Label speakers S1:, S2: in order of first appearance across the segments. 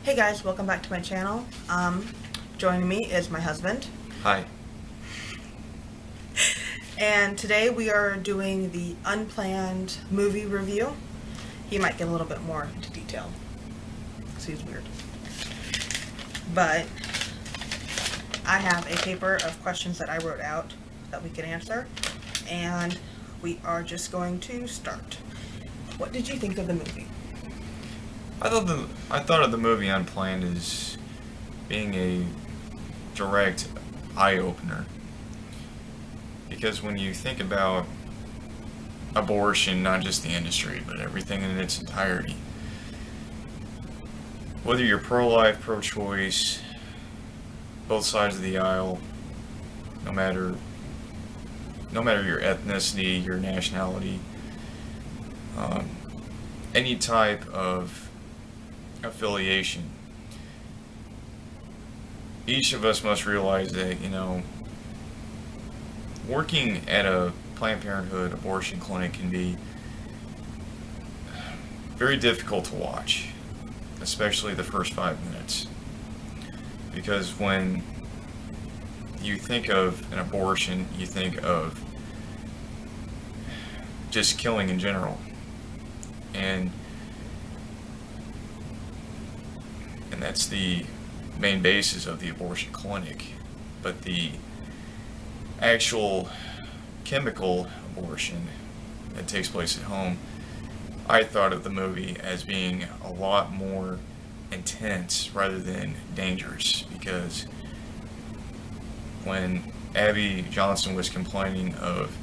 S1: Hey guys, welcome back to my channel. Joining me is my husband.
S2: Hi.
S1: And today we are doing the unplanned movie review. He might get a little bit more into detail, because he's weird. But I have a paper of questions that I wrote out that we can answer, and we are just going to start. What did you think of the movie?
S2: I thought of the movie UnPlanned as being a direct eye-opener. Because when you think about abortion, not just the industry, but everything in its entirety, whether you're pro-life, pro-choice, both sides of the aisle, no matter your ethnicity, your nationality, any type of affiliation, each of us must realize that, working at a Planned Parenthood abortion clinic can be very difficult to watch, especially the first 5 minutes. Because when you think of an abortion, you think of just killing in general. And that's the main basis of the abortion clinic. But the actual chemical abortion that takes place at home, I thought of the movie as being a lot more intense rather than dangerous, because when Abby Johnson was complaining of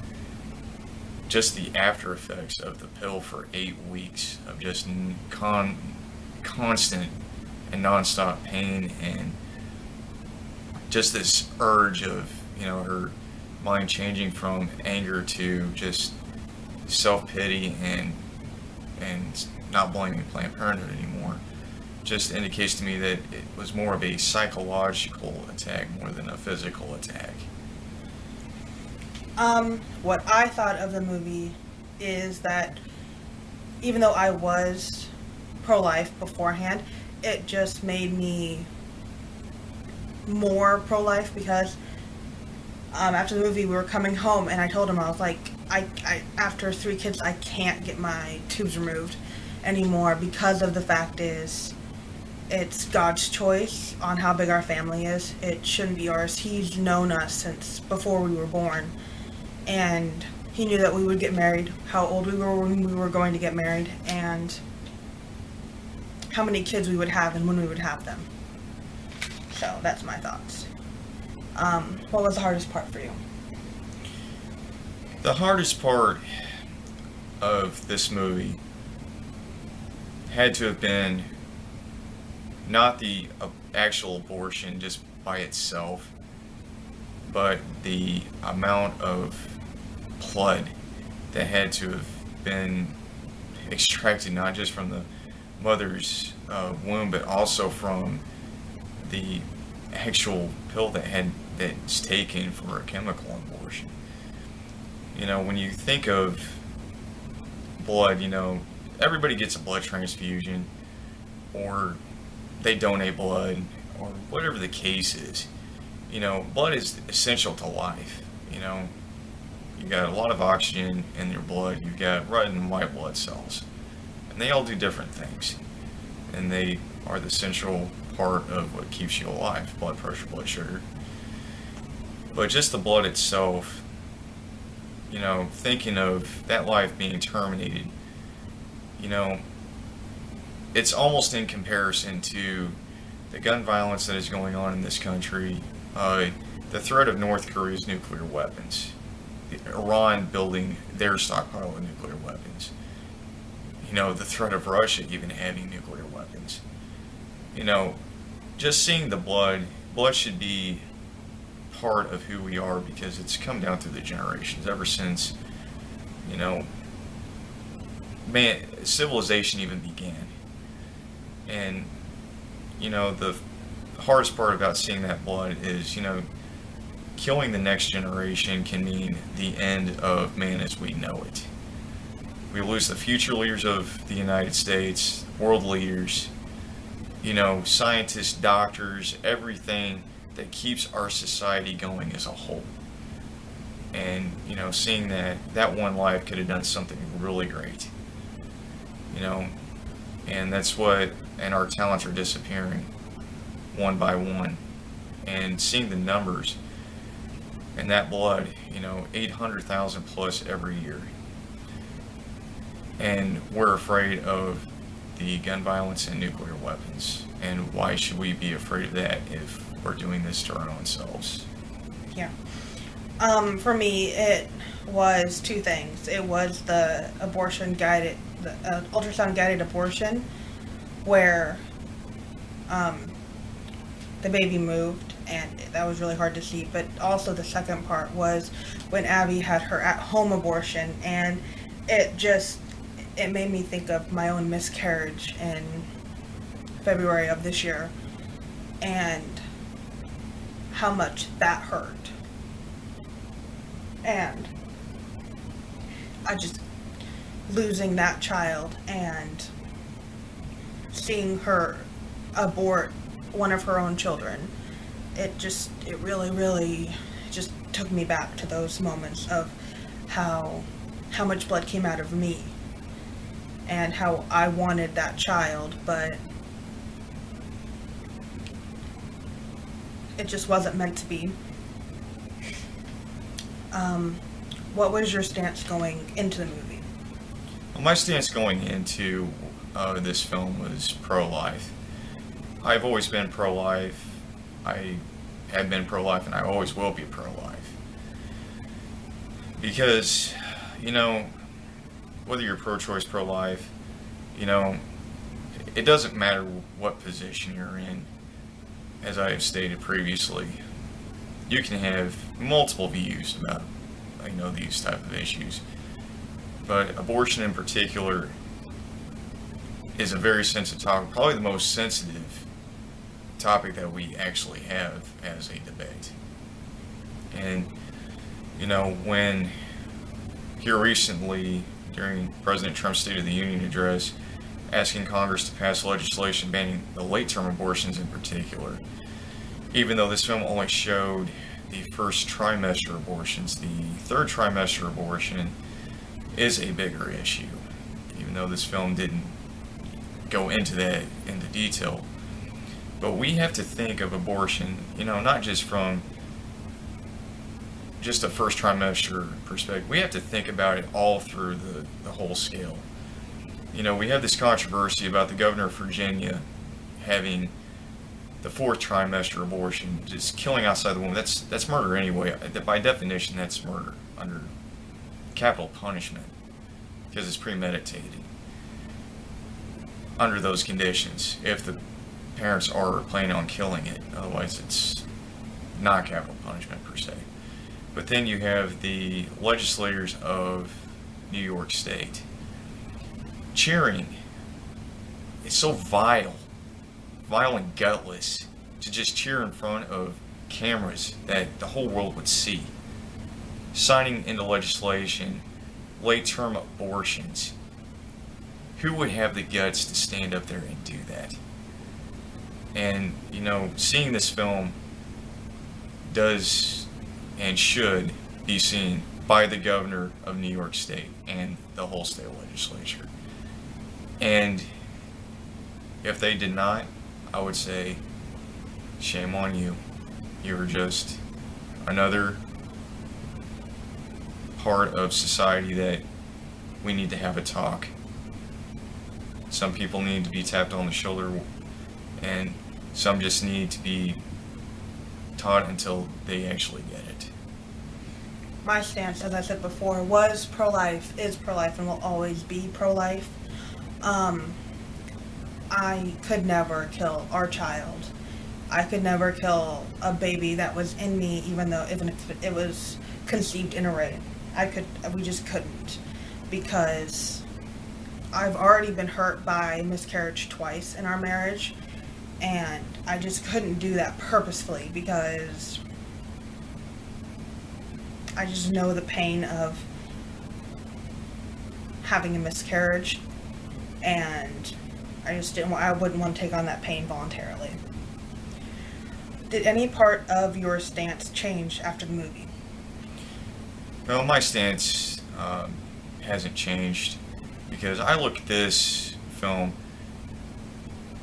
S2: just the after effects of the pill for 8 weeks of just constant and non-stop pain, and just this urge of, her mind changing from anger to just self-pity and not blaming Planned Parenthood anymore, just indicates to me that it was more of a psychological attack more than a physical attack.
S1: What I thought of the movie is that even though I was pro-life beforehand, it just made me more pro-life, because after the movie we were coming home and I told him, I was like, I after 3 kids I can't get my tubes removed anymore, because of the fact is it's God's choice on how big our family is. It shouldn't be ours. He's known us since before we were born, and he knew that we would get married, how old we were when we were going to get married, and how many kids we would have and when we would have them. So that's my thoughts. What was the hardest part for you?
S2: The hardest part of this movie had to have been not the actual abortion just by itself, but the amount of blood that had to have been extracted, not just from the mother's womb, but also from the actual pill that's taken for a chemical abortion. When you think of blood, everybody gets a blood transfusion, or they donate blood, or whatever the case is. Blood is essential to life. You've got a lot of oxygen in your blood. You've got red and white blood cells, and they all do different things, and they are the central part of what keeps you alive: blood pressure, blood sugar. But just the blood itself, thinking of that life being terminated, it's almost in comparison to the gun violence that is going on in this country, the threat of North Korea's nuclear weapons, Iran building their stockpile of nuclear weapons, the threat of Russia even having nuclear weapons. Just seeing the blood should be part of who we are, because it's come down through the generations ever since, civilization even began. And, the hardest part about seeing that blood is, killing the next generation can mean the end of man as we know it. We lose the future leaders of the United States, world leaders, scientists, doctors, everything that keeps our society going as a whole. And, seeing that one life could have done something really great, you know, and and our talents are disappearing one by one. And seeing the numbers and that blood, 800,000 plus every year. And we're afraid of the gun violence and nuclear weapons. And why should we be afraid of that if we're doing this to our own selves?
S1: Yeah. For me, it was two things. It was the ultrasound guided abortion, where the baby moved, and that was really hard to see. But also the second part was when Abby had her at-home abortion, and it made me think of my own miscarriage in February of this year, and how much that hurt. And losing that child and seeing her abort one of her own children, it really, really just took me back to those moments of how much blood came out of me and how I wanted that child, but it just wasn't meant to be. What was your stance going into the movie?
S2: Well, my stance going into this film was pro-life. I've always been pro-life. I have been pro-life, and I always will be pro-life. Because, whether you're pro-choice, pro-life, it doesn't matter what position you're in. As I have stated previously, you can have multiple views about, these type of issues. But abortion in particular is a very sensitive topic, probably the most sensitive topic that we actually have as a debate. And, when here recently, during President Trump's State of the Union address, asking Congress to pass legislation banning the late-term abortions in particular, even though this film only showed the first trimester abortions, the third trimester abortion is a bigger issue, even though this film didn't go into that into detail. But we have to think of abortion, not just from just a first trimester perspective. We have to think about it all through the whole scale. We have this controversy about the governor of Virginia having the fourth trimester abortion, just killing outside the womb. That's murder anyway. By definition, that's murder under capital punishment because it's premeditated under those conditions if the parents are planning on killing it. Otherwise, it's not capital punishment per se. But then you have the legislators of New York State cheering. It's so vile and gutless to just cheer in front of cameras that the whole world would see. Signing into legislation, late-term abortions. Who would have the guts to stand up there and do that? And, seeing this film does and should be seen by the governor of New York State and the whole state legislature. And if they did not, I would say, shame on you. You're just another part of society that we need to have a talk. Some people need to be tapped on the shoulder, and some just need to be taught until they actually get it.
S1: My stance, as I said before, was pro-life, is pro-life, and will always be pro-life. I could never kill our child. I could never kill a baby that was in me, even if it was conceived in a rape. We just couldn't, because I've already been hurt by miscarriage twice in our marriage, and I just couldn't do that purposefully because I just know the pain of having a miscarriage, and I wouldn't want to take on that pain voluntarily. Did any part of your stance change after the movie?
S2: Well, my stance hasn't changed because I look at this film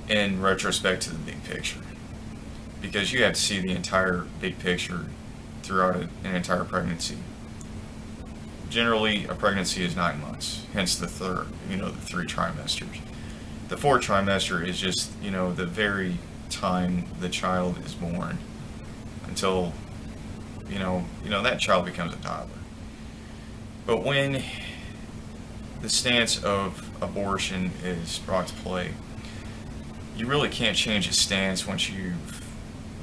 S2: in retrospect to the big picture. Because you have to see the entire big picture throughout an entire pregnancy. Generally, a pregnancy is 9 months, hence the the 3 trimesters. The 4th trimester is just, the very time the child is born until, that child becomes a toddler. But when the stance of abortion is brought to play, you really can't change a stance once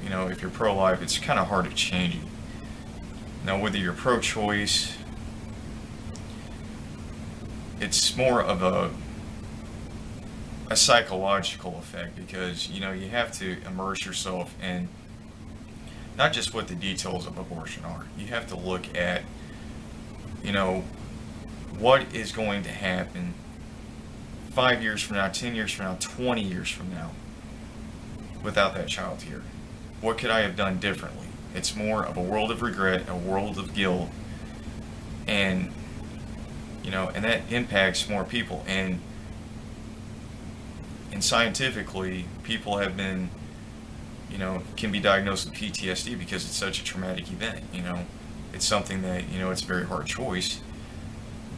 S2: if you're pro-life, it's kind of hard to change it. Now, whether you're pro-choice, it's more of a psychological effect because, you have to immerse yourself in not just what the details of abortion are. You have to look at, what is going to happen 5 years from now, 10 years from now, 20 years from now without that child here. What could I have done differently? It's more of a world of regret, a world of guilt, and and that impacts more people. And scientifically, people have been, can be diagnosed with PTSD because it's such a traumatic event. It's something that it's a very hard choice,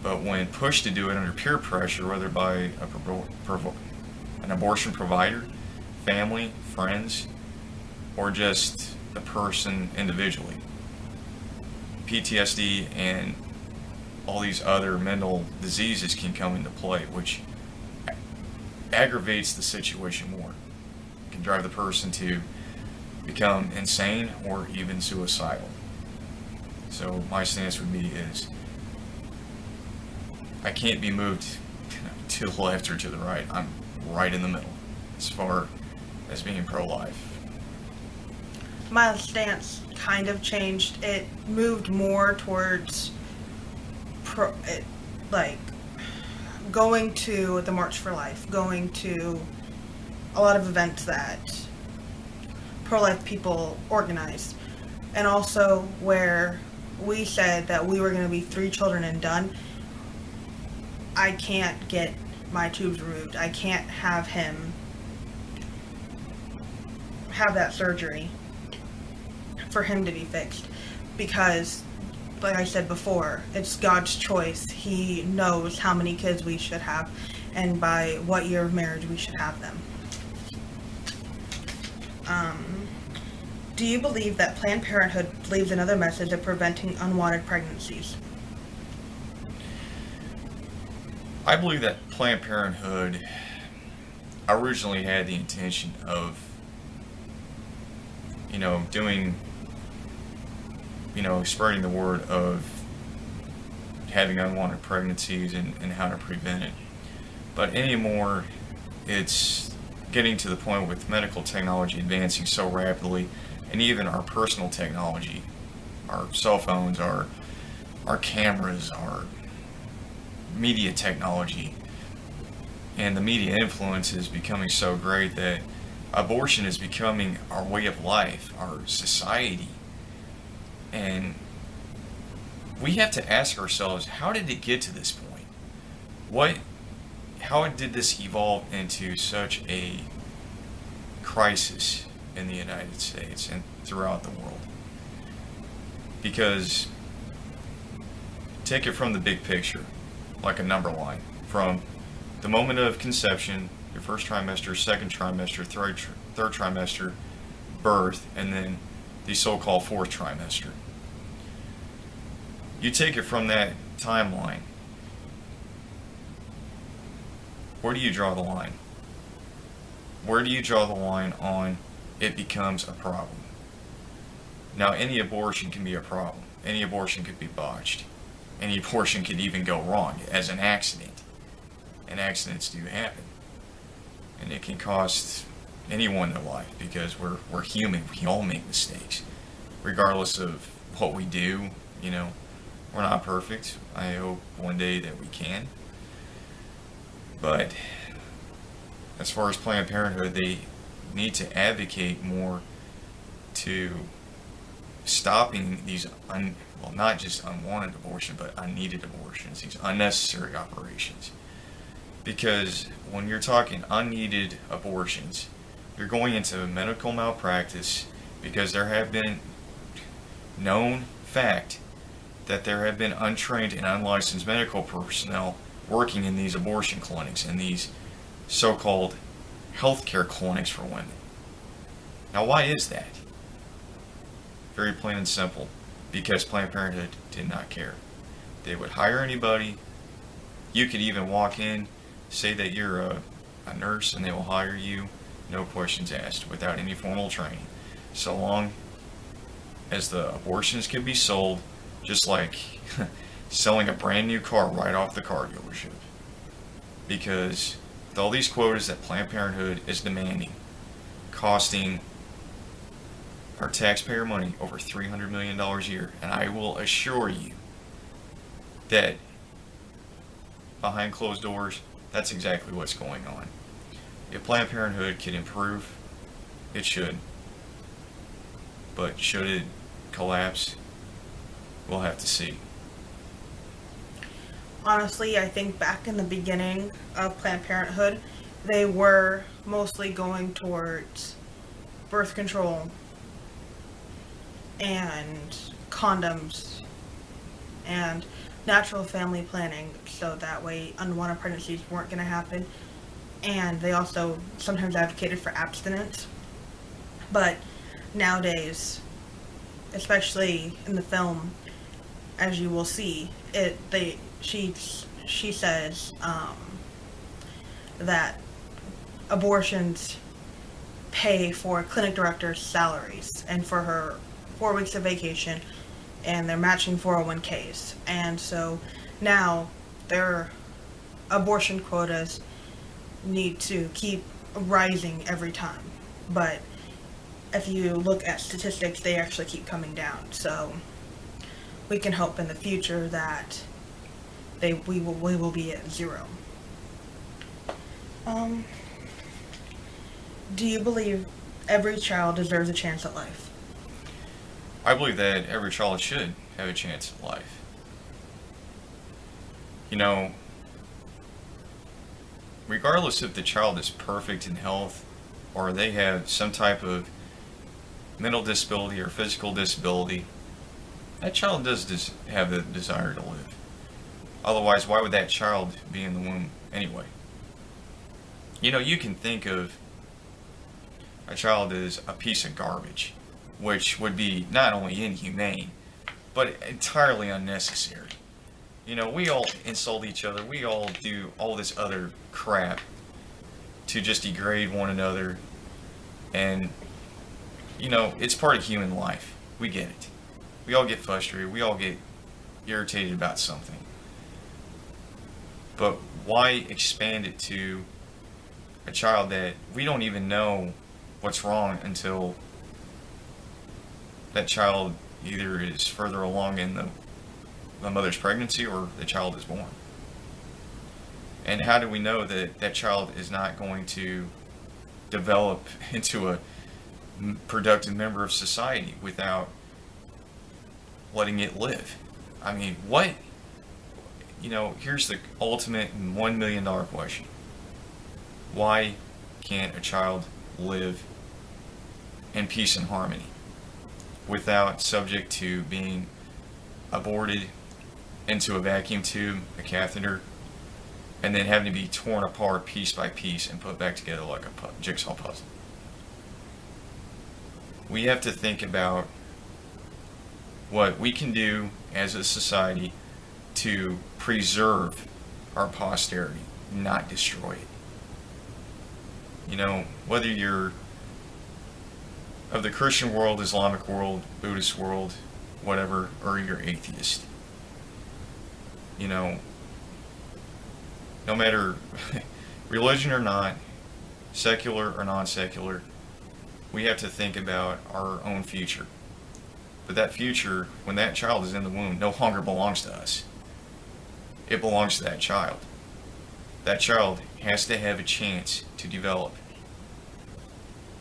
S2: but when pushed to do it under peer pressure, whether by an abortion provider, family, friends, or just the person individually, PTSD and all these other mental diseases can come into play, which aggravates the situation more. It can drive the person to become insane or even suicidal. So my stance would be is I can't be moved to the left or to the right. I'm right in the middle as far as being pro-life.
S1: My stance kind of changed. It moved more towards going to the March for Life, going to a lot of events that pro-life people organized, and also where we said that we were going to be 3 children and done. I can't get my tubes removed. I can't have him have that surgery for him to be fixed because, like I said before, it's God's choice. He knows how many kids we should have and by what year of marriage we should have them. Do you believe that Planned Parenthood leaves another message of preventing unwanted pregnancies?
S2: I believe that Planned Parenthood originally had the intention of, doing, spreading the word of having unwanted pregnancies and how to prevent it. But anymore, it's getting to the point with medical technology advancing so rapidly, and even our personal technology, our cell phones, our cameras, our media technology, and the media influence is becoming so great that abortion is becoming our way of life, our society. And we have to ask ourselves, how did it get to this point? How did this evolve into such a crisis in the United States and throughout the world? Because take it from the big picture, like a number line, from the moment of conception, your first trimester, second trimester, third trimester, birth, and then the so-called 4th trimester. You take it from that timeline. Where do you draw the line? Where do you draw the line on it becomes a problem? Now, any abortion can be a problem. Any abortion could be botched. Any abortion could even go wrong as an accident. And accidents do happen. And it can cost anyone their life because we're human. We all make mistakes. Regardless of what we do, we're not perfect. I hope one day that we can. But as far as Planned Parenthood, they need to advocate more to stopping these not just unwanted abortion, but unneeded abortions, these unnecessary operations. Because when you're talking unneeded abortions, you're going into medical malpractice, because there have been known fact that there have been untrained and unlicensed medical personnel working in these abortion clinics and these so-called healthcare clinics for women. Now, why is that? Very plain and simple. Because Planned Parenthood did not care. They would hire anybody. You could even walk in, say that you're a nurse, and they will hire you, no questions asked, without any formal training. So long as the abortions can be sold, just like selling a brand new car right off the car dealership. Because with all these quotas that Planned Parenthood is demanding, costing our taxpayer money over $300 million a year, and I will assure you that behind closed doors, that's exactly what's going on. If Planned Parenthood can improve, it should. But should it collapse, we'll have to see.
S1: Honestly, I think back in the beginning of Planned Parenthood, they were mostly going towards birth control and condoms and natural family planning, so that way unwanted pregnancies weren't going to happen. And they also sometimes advocated for abstinence. But nowadays, especially in the film, as you will see, she says that abortions pay for clinic directors' salaries and for her 4 weeks of vacation, and they're matching 401ks. And so now their abortion quotas need to keep rising every time. But if you look at statistics, they actually keep coming down. So we can hope in the future that we will be at zero. Do you believe every child deserves a chance at life?
S2: I believe that every child should have a chance at life. You know, regardless if the child is perfect in health or they have some type of mental disability or physical disability, that child does have the desire to live. Otherwise, why would that child be in the womb anyway? You know, you can think of a child as a piece of garbage, which would be not only inhumane, but entirely unnecessary. You know, we all insult each other. We all do all this other crap to just degrade one another. And, you know, it's part of human life. We get it. We all get frustrated. We all get irritated about something. But why expand it to a child that we don't even know what's wrong until that child either is further along in the mother's pregnancy or the child is born? And how do we know that that child is not going to develop into a productive member of society without letting it live? I mean, what? You know, here's the ultimate $1 million question. Why can't a child live in peace and harmony without subject to being aborted into a vacuum tube, a catheter, and then having to be torn apart piece by piece and put back together like a jigsaw puzzle? We have to think about what we can do as a society to preserve our posterity, not destroy it. You know, whether you're of the Christian world, Islamic world, Buddhist world, whatever, or you're atheist. You know, no matter religion or not, secular or non-secular, we have to think about our own future. But that future, when that child is in the womb, no longer belongs to us. It belongs to that child. that child has to have a chance to develop.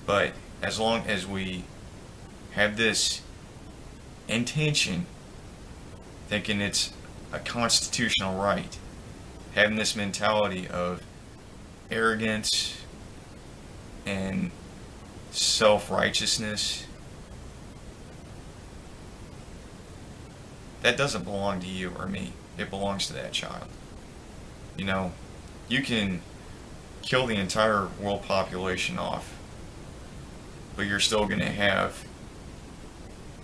S2: But as long as we have this intention, thinking it's a constitutional right, having this mentality of arrogance and self-righteousness, that doesn't belong to you or me. It belongs to that child. You know, you can kill the entire world population off, but you're still going to have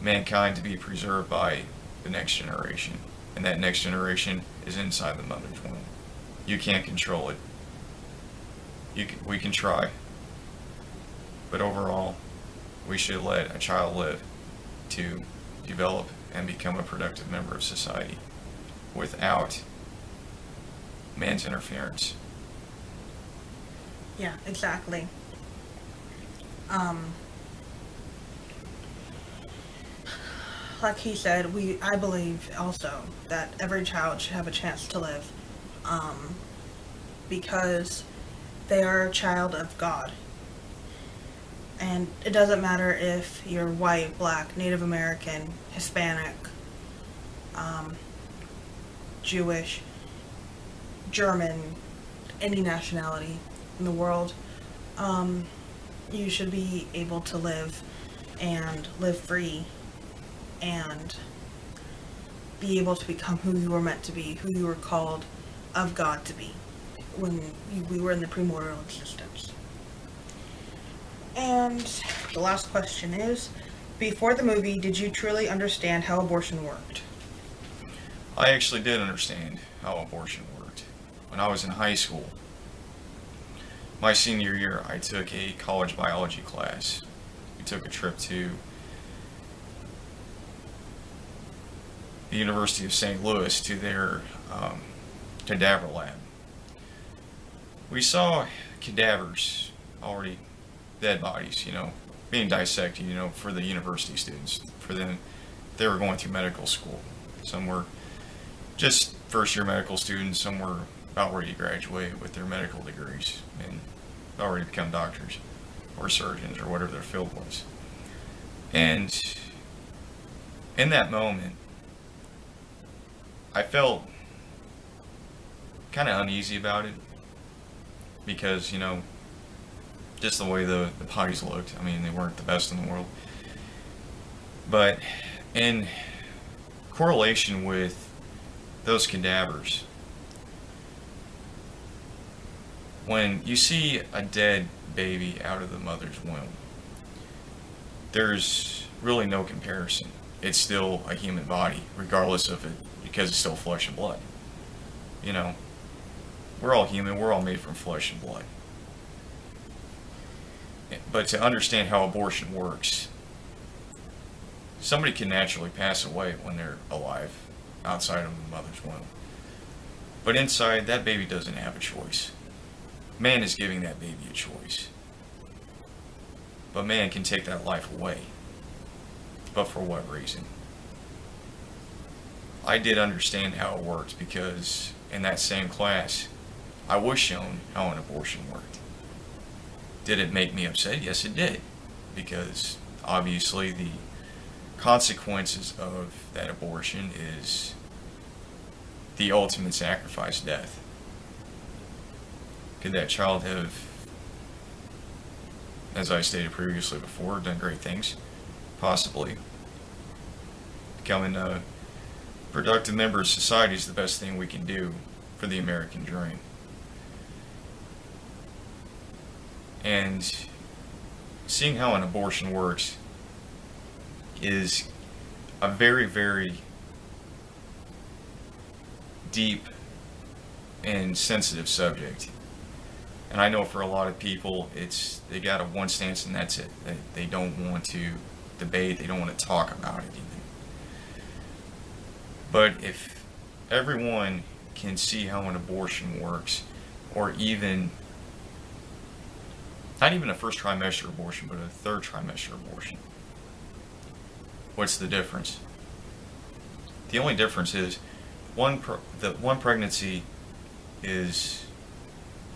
S2: mankind to be preserved by the next generation. And that next generation is inside the mother's womb. You can't control it. We can try. But overall, we should let a child live to develop and become a productive member of society without man's interference.
S1: Yeah, exactly. Like he said, I believe also that every child should have a chance to live, because they are a child of God. And it doesn't matter if you're white, black, Native American, Hispanic, Jewish, German, any nationality in the world. You should be able to live and live free and be able to become who you were meant to be, who you were called of God to be when we were in the primordial existence. And the last question is, before the movie, did you truly understand how abortion worked?
S2: I actually did understand how abortion worked. When I was in high school, my senior year, I took a college biology class. We took a trip to the University of St. Louis to their cadaver lab. We saw cadavers, already dead bodies, being dissected, for the university students. For them, they were going through medical school. Some were just first year medical students, some were about ready to graduate with their medical degrees and already become doctors or surgeons or whatever their field was. And in that moment, I felt kind of uneasy about it because, just the way the bodies looked. I mean, they weren't the best in the world. But in correlation with those cadavers, when you see a dead baby out of the mother's womb, there's really no comparison. It's still a human body, regardless of it, because it's still flesh and blood. We're all human, we're all made from flesh and blood. But to understand how abortion works, somebody can naturally pass away when they're alive, outside of the mother's womb. But inside, that baby doesn't have a choice. Man is giving that baby a choice. But man can take that life away. But for what reason? I did understand how it worked because in that same class, I was shown how an abortion worked. Did it make me upset? Yes, it did. Because obviously the consequences of that abortion is the ultimate sacrifice, death. Could that child have, as I stated previously before, done great things? Possibly. Becoming a productive member of society is the best thing we can do for the American dream. And seeing how an abortion works is a very, very deep and sensitive subject. And I know for a lot of people, they got a one stance and that's it. They don't want to debate, they don't want to talk about it even. But if everyone can see how an abortion works, or even, not even a first trimester abortion, but a third trimester abortion, what's the difference? The only difference is one pregnancy is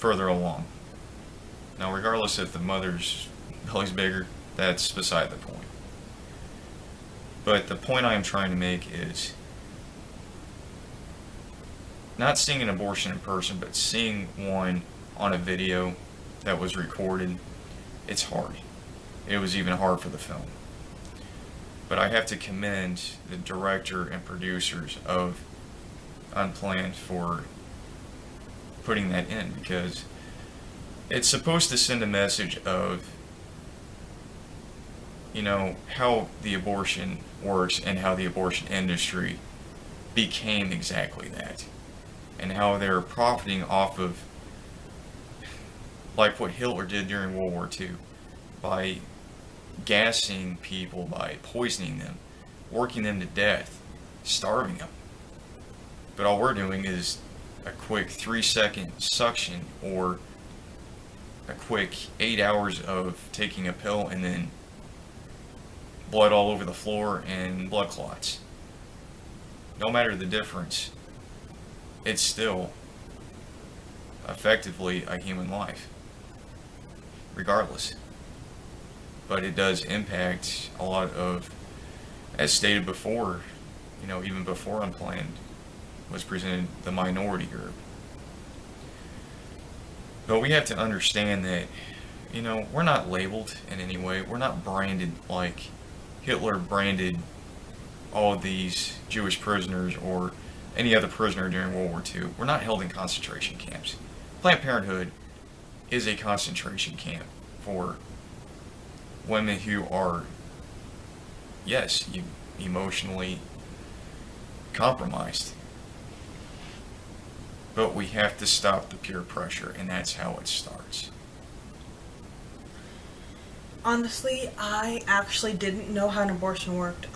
S2: further along. Now, regardless if the mother's belly's bigger, that's beside the point. But the point I am trying to make is not seeing an abortion in person, but seeing one on a video that was recorded. It's hard. It was even hard for the film. But I have to commend the director and producers of UnPlanned for putting that in, because it's supposed to send a message of, how the abortion works and how the abortion industry became exactly that, and how they're profiting off of, like what Hitler did during World War II, by gassing people, by poisoning them, working them to death, starving them. But all we're doing is a quick 3-second suction, or a quick 8 hours of taking a pill and then blood all over the floor and blood clots. No matter the difference, it's still effectively a human life, regardless. But it does impact a lot of, as stated before, even before UnPlanned was presented, the minority group. But we have to understand that, we're not labeled in any way. We're not branded like Hitler branded all of these Jewish prisoners or any other prisoner during World War II. We're not held in concentration camps. Planned Parenthood is a concentration camp for women who are, yes, emotionally compromised. But we have to stop the peer pressure, and that's how it starts.
S1: Honestly, I actually didn't know how an abortion worked.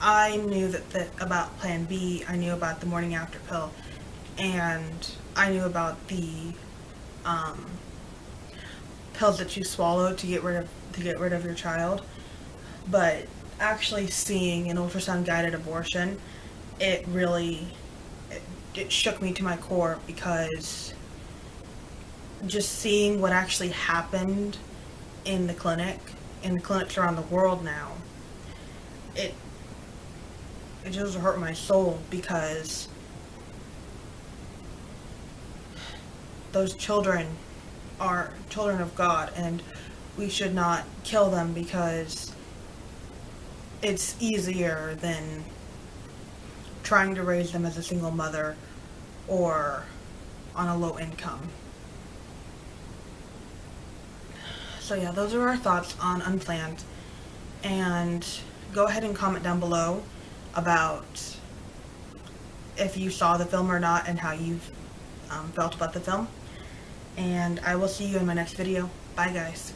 S1: I knew that about Plan B. I knew about the morning after pill, and I knew about the pills that you swallow to get rid of your child. But actually seeing an ultrasound guided abortion, it shook me to my core, because just seeing what actually happened in the clinics around the world now, it just hurt my soul, because those children are children of God, and we should not kill them because it's easier than trying to raise them as a single mother or on a low income. So yeah, those are our thoughts on UnPlanned, and go ahead and comment down below about if you saw the film or not and how you felt about the film, and I will see you in my next video. Bye guys.